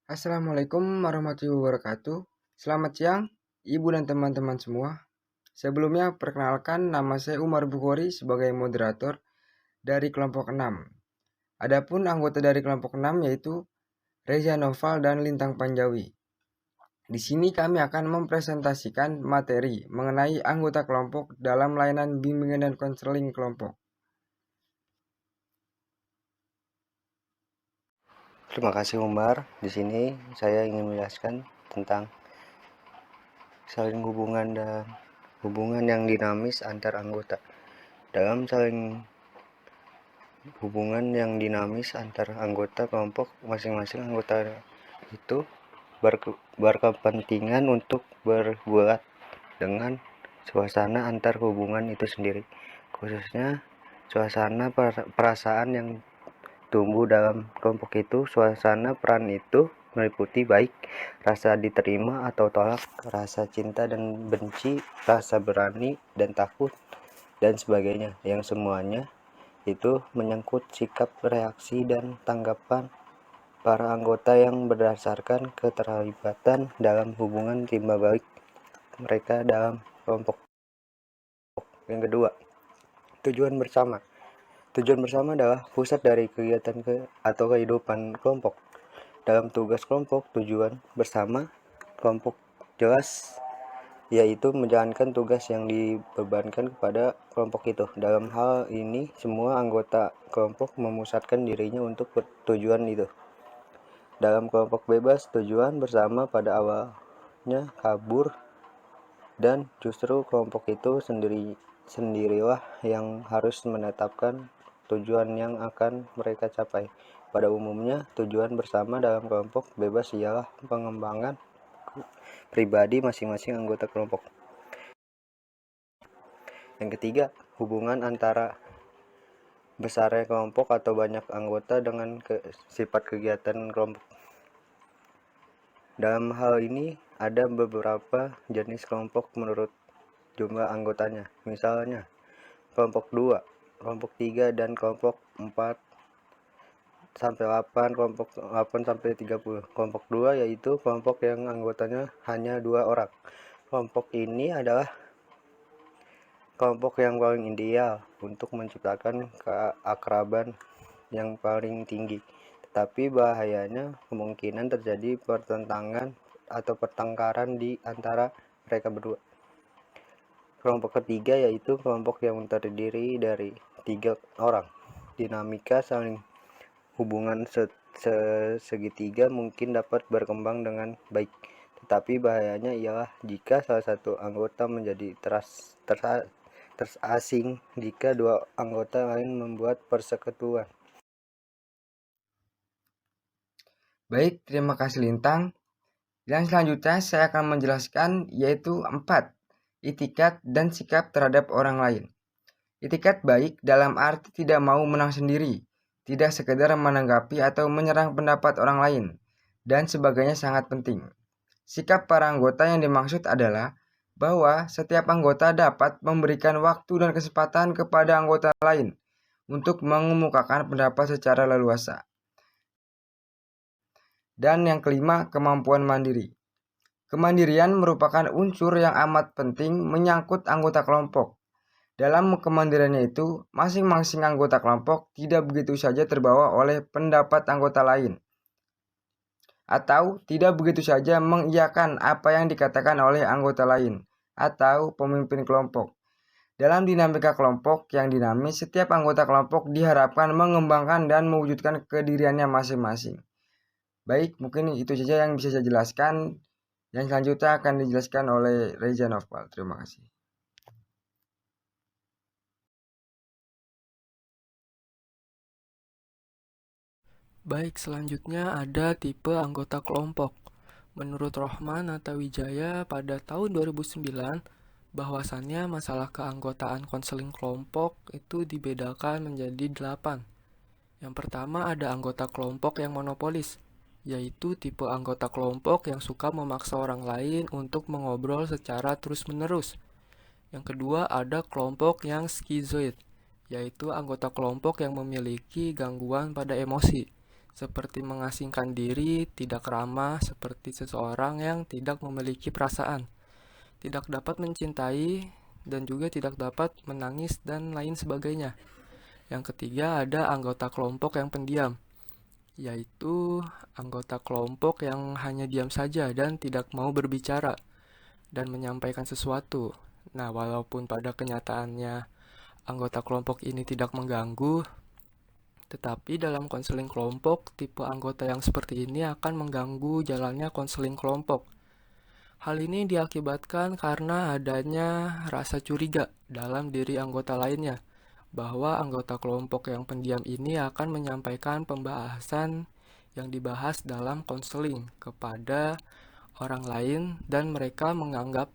Assalamualaikum warahmatullahi wabarakatuh. Selamat siang, Ibu dan teman-teman semua. Sebelumnya, perkenalkan nama saya Umar Bukhari sebagai moderator dari kelompok 6. Adapun anggota dari kelompok 6 yaitu Reza Noval dan Lintang Panjawi. Di sini kami akan mempresentasikan materi mengenai anggota kelompok dalam layanan bimbingan dan konseling kelompok. Terima kasih Umar. Di sini saya ingin menjelaskan tentang saling hubungan dan hubungan yang dinamis antar anggota. Dalam saling hubungan yang dinamis antar anggota kelompok, masing-masing anggota itu berkepentingan untuk berbuat dengan suasana antar hubungan itu sendiri, khususnya suasana perasaan yang tumbuh dalam kelompok itu. Suasana peran itu meliputi baik rasa diterima atau tolak, rasa cinta dan benci, rasa berani dan takut, dan sebagainya, yang semuanya itu menyangkut sikap, reaksi, dan tanggapan para anggota yang berdasarkan keterlibatan dalam hubungan timba balik mereka dalam kelompok. Yang kedua, tujuan bersama. Tujuan bersama adalah pusat dari kegiatan atau kehidupan kelompok. Dalam tugas kelompok, tujuan bersama kelompok jelas, yaitu menjalankan tugas yang dibebankan kepada kelompok itu. Dalam hal ini, semua anggota kelompok memusatkan dirinya untuk tujuan itu. Dalam kelompok bebas, tujuan bersama pada awalnya kabur, dan justru kelompok itu sendirilah yang harus menetapkan tujuan yang akan mereka capai. Pada umumnya, tujuan bersama dalam kelompok bebas ialah pengembangan pribadi masing-masing anggota kelompok. Yang ketiga, hubungan antara besarnya kelompok atau banyak anggota dengan sifat kegiatan kelompok. Dalam hal ini, ada beberapa jenis kelompok menurut jumlah anggotanya. Misalnya, kelompok 2, kelompok 3, dan kelompok 4 sampai 8, kelompok 8 sampai 30. Kelompok 2 yaitu kelompok yang anggotanya hanya 2 orang. Kelompok ini adalah kelompok yang paling ideal untuk menciptakan keakraban yang paling tinggi. Tetapi bahayanya kemungkinan terjadi pertentangan atau pertengkaran di antara mereka berdua. Kelompok ketiga yaitu kelompok yang terdiri dari 3 orang. Dinamika saling hubungan segitiga mungkin dapat berkembang dengan baik, tetapi bahayanya ialah jika salah satu anggota menjadi terasing jika dua anggota lain membuat persekutuan. Baik, terima kasih Lintang. Dan selanjutnya saya akan menjelaskan yaitu 4. Itikat dan sikap terhadap orang lain. Itikat baik dalam arti tidak mau menang sendiri, tidak sekedar menanggapi atau menyerang pendapat orang lain, dan sebagainya sangat penting. Sikap para anggota yang dimaksud adalah bahwa setiap anggota dapat memberikan waktu dan kesempatan kepada anggota lain untuk mengemukakan pendapat secara leluasa. Dan yang kelima, kemampuan mandiri. Kemandirian merupakan unsur yang amat penting menyangkut anggota kelompok. Dalam kemandiriannya itu, masing-masing anggota kelompok tidak begitu saja terbawa oleh pendapat anggota lain, atau tidak begitu saja mengiyakan apa yang dikatakan oleh anggota lain, atau pemimpin kelompok. Dalam dinamika kelompok yang dinamis, setiap anggota kelompok diharapkan mengembangkan dan mewujudkan kediriannya masing-masing. Baik, mungkin itu saja yang bisa saya jelaskan. Yang selanjutnya akan dijelaskan oleh Reza Noval. Terima kasih. Baik, selanjutnya ada tipe anggota kelompok. Menurut Rohman Atawijaya pada tahun 2009, bahwasannya masalah keanggotaan konseling kelompok itu dibedakan menjadi 8. Yang pertama ada anggota kelompok yang monopolis, yaitu tipe anggota kelompok yang suka memaksa orang lain untuk mengobrol secara terus-menerus. Yang kedua ada kelompok yang skizoid, yaitu anggota kelompok yang memiliki gangguan pada emosi, seperti mengasingkan diri, tidak ramah, seperti seseorang yang tidak memiliki perasaan, tidak dapat mencintai, dan juga tidak dapat menangis, dan lain sebagainya. Yang ketiga ada anggota kelompok yang pendiam, yaitu anggota kelompok yang hanya diam saja dan tidak mau berbicara dan menyampaikan sesuatu. Nah, walaupun pada kenyataannya anggota kelompok ini tidak mengganggu, tetapi dalam konseling kelompok, tipe anggota yang seperti ini akan mengganggu jalannya konseling kelompok. Hal ini diakibatkan karena adanya rasa curiga dalam diri anggota lainnya, bahwa anggota kelompok yang pendiam ini akan menyampaikan pembahasan yang dibahas dalam konseling kepada orang lain dan mereka menganggap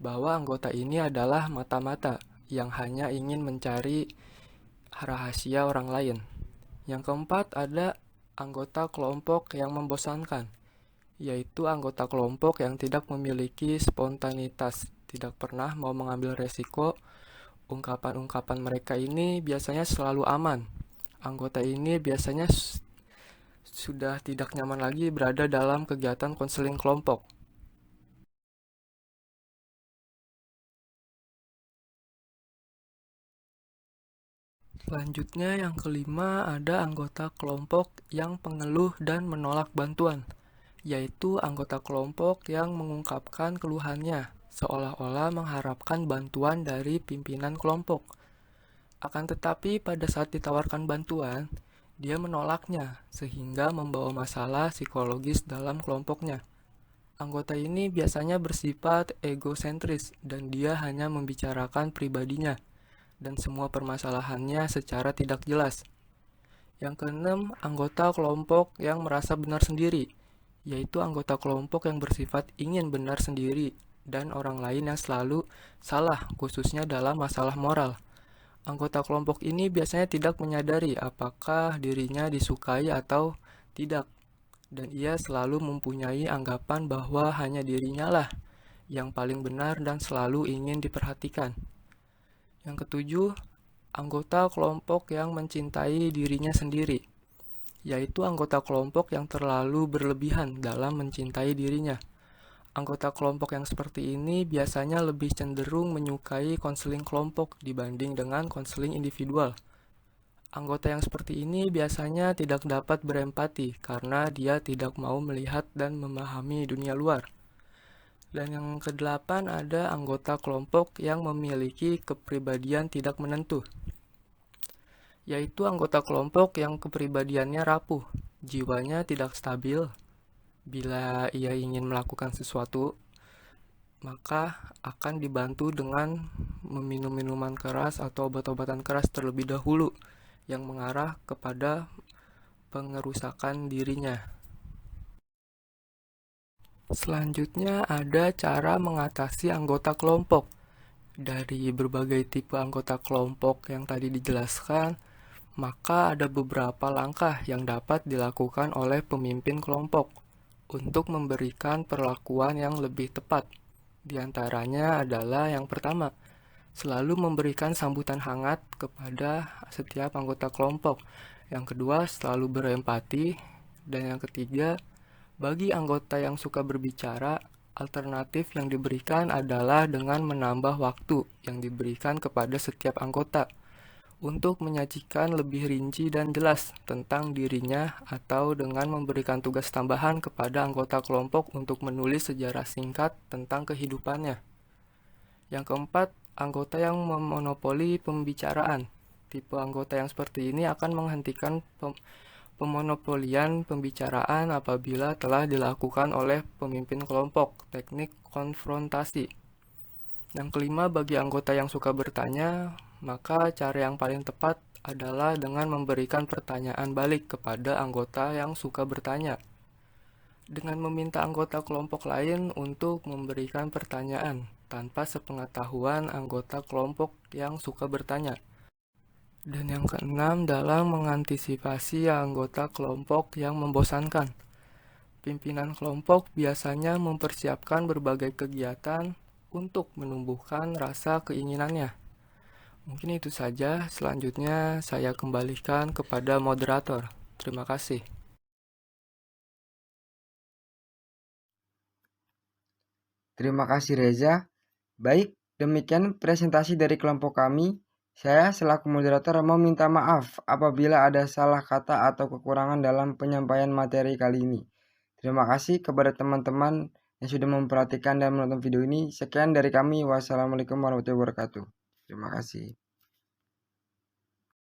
bahwa anggota ini adalah mata-mata yang hanya ingin mencari rahasia orang lain. Yang keempat ada anggota kelompok yang membosankan, yaitu anggota kelompok yang tidak memiliki spontanitas, tidak pernah mau mengambil resiko. Ungkapan-ungkapan mereka ini biasanya selalu aman. Anggota ini biasanya sudah tidak nyaman lagi berada dalam kegiatan konseling kelompok. Selanjutnya yang kelima ada anggota kelompok yang pengeluh dan menolak bantuan, yaitu anggota kelompok yang mengungkapkan keluhannya, seolah-olah mengharapkan bantuan dari pimpinan kelompok. Akan tetapi pada saat ditawarkan bantuan, dia menolaknya sehingga membawa masalah psikologis dalam kelompoknya. Anggota ini biasanya bersifat egosentris dan dia hanya membicarakan pribadinya dan semua permasalahannya secara tidak jelas. Yang keenam, anggota kelompok yang merasa benar sendiri, yaitu anggota kelompok yang bersifat ingin benar sendiri dan orang lain yang selalu salah, khususnya dalam masalah moral. Anggota kelompok ini biasanya tidak menyadari apakah dirinya disukai atau tidak, dan ia selalu mempunyai anggapan bahwa hanya dirinya lah yang paling benar dan selalu ingin diperhatikan. Yang ketujuh, anggota kelompok yang mencintai dirinya sendiri, yaitu anggota kelompok yang terlalu berlebihan dalam mencintai dirinya. Anggota kelompok yang seperti ini biasanya lebih cenderung menyukai konseling kelompok dibanding dengan konseling individual. Anggota yang seperti ini biasanya tidak dapat berempati karena dia tidak mau melihat dan memahami dunia luar. Dan yang kedelapan ada anggota kelompok yang memiliki kepribadian tidak menentu, yaitu anggota kelompok yang kepribadiannya rapuh, jiwanya tidak stabil. Bila ia ingin melakukan sesuatu, maka akan dibantu dengan meminum minuman keras atau obat-obatan keras terlebih dahulu yang mengarah kepada pengerusakan dirinya. Selanjutnya ada cara mengatasi anggota kelompok. Dari berbagai tipe anggota kelompok yang tadi dijelaskan, maka ada beberapa langkah yang dapat dilakukan oleh pemimpin kelompok untuk memberikan perlakuan yang lebih tepat. Di antaranya adalah yang pertama, selalu memberikan sambutan hangat kepada setiap anggota kelompok. Yang kedua, selalu berempati. Dan yang ketiga, bagi anggota yang suka berbicara, alternatif yang diberikan adalah dengan menambah waktu yang diberikan kepada setiap anggota untuk menyajikan lebih rinci dan jelas tentang dirinya atau dengan memberikan tugas tambahan kepada anggota kelompok untuk menulis sejarah singkat tentang kehidupannya. Yang keempat, anggota yang memonopoli pembicaraan. Tipe anggota yang seperti ini akan menghentikan pemonopolian pembicaraan apabila telah dilakukan oleh pemimpin kelompok, teknik konfrontasi. Yang kelima, bagi anggota yang suka bertanya, maka cara yang paling tepat adalah dengan memberikan pertanyaan balik kepada anggota yang suka bertanya, dengan meminta anggota kelompok lain untuk memberikan pertanyaan tanpa sepengetahuan anggota kelompok yang suka bertanya. Dan yang keenam, dalam mengantisipasi anggota kelompok yang membosankan. Pimpinan kelompok biasanya mempersiapkan berbagai kegiatan untuk menumbuhkan rasa keinginannya. Mungkin itu saja, selanjutnya saya kembalikan kepada moderator. Terima kasih. Terima kasih Reza. Baik, demikian presentasi dari kelompok kami. Saya selaku moderator mau minta maaf apabila ada salah kata atau kekurangan dalam penyampaian materi kali ini. Terima kasih kepada teman-teman yang sudah memperhatikan dan menonton video ini. Sekian dari kami. Wassalamualaikum warahmatullahi wabarakatuh. Terima kasih.